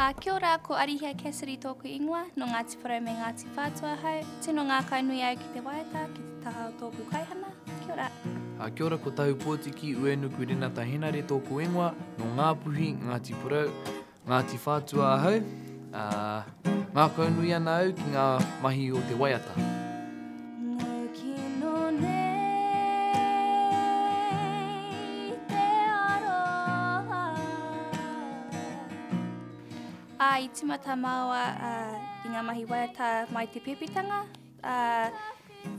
Kia ora, ko Arihia Cassidy tōku ingoa, no Ngāti Porou me Ngāti Whātua hau. Tino Ngakau nui au ki te waiata, ki te taha o tōku kaihana. Kia ora. Kia ora, ko Tahu Pōtiki, uenuku renata henare tōku ingoa, no Ngāpuhi, Ngāti Porou, Ngāti Whātua hau. Ngakau nui ana au ki ngā mahi o te waiata. I timata maua I ngā mahi waiata mai te pepitanga.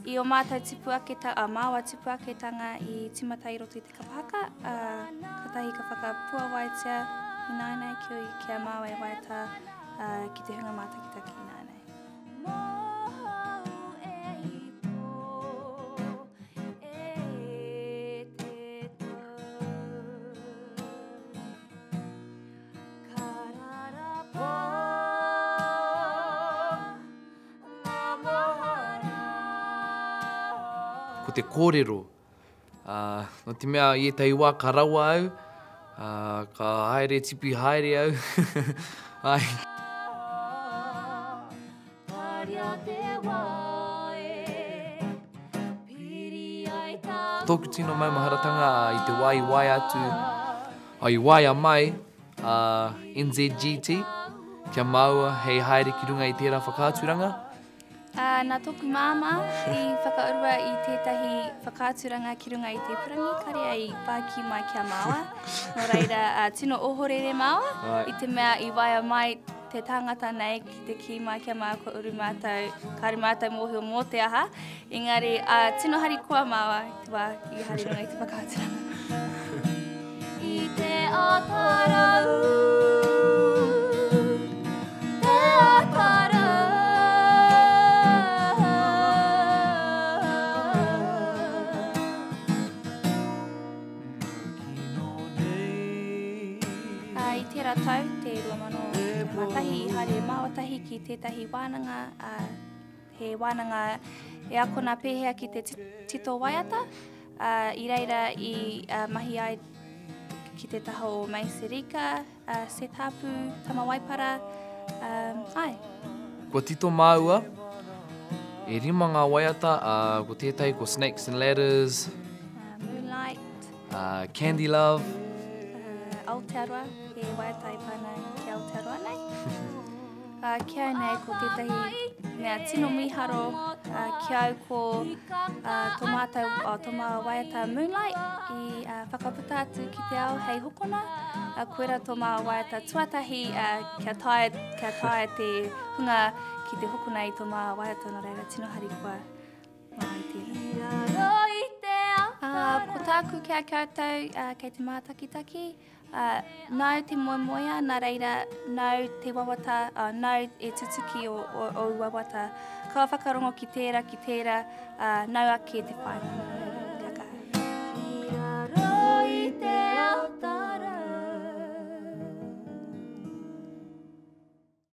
I o mātou tipuaketanga, māua tipuaketanga I timata I roto I te kapahaka. Katahi ka whakapua waitea I nānei kia māua e waiata ki te hunga mātakitaki I nānei. Ko te kōrero. No te mea I tai wā ka rawa au, ka haere tipi haere au. Ai. Tōku tino mai maharatanga I te wai atu, ai waia mai, NZGT, kia maua hei haere ki runga I tērā whakāturanga. Nā tōku māma I whakaurua I tētahi whakāturanga ki runga I te purangi, kare ai pāki mai kia māua. Nō reira, tino ohorere māua, I te mea I waia mai te tangata nei ki te ki mai kia māua ko uru mātou, kare mātou mōhio mō te aha. Engari, tino hari kua māua I te wā I hari runga I te whakāturanga. I te atarau, te atarau. I tērā tau, te 2 matahi I haere māotahi ki tētahi wānanga, he wānanga e ako nā pēhea ki te tito waiata, I reira I mahi ai ki te taha o Maiserika, Setapu, Tamawaipara, ai. Ko tito māua, e rima ngā waiata, ko tētai ko Snakes and Ladders, Moonlight, Candy Love, Aotearoa, he waiata I pana ki Aotearoa nei. Kia nei ko tētahi mea tino miharo, kia au ko tō mātou, tō mā waiata Moonlight I whakaputa atu ki te ao hei hokona. Koera tō mā waiata tuatahi, kia tae te hunga ki te hokona I tō mā waiata no reira tino hari kua mai tērā. Ko tāku kia koutou kei te mātakitaki, nau te moemoea, nā reira nau te wawata, nau e tutuki o wawata. Ka whakarongo ki tērā, nau ake te whainga.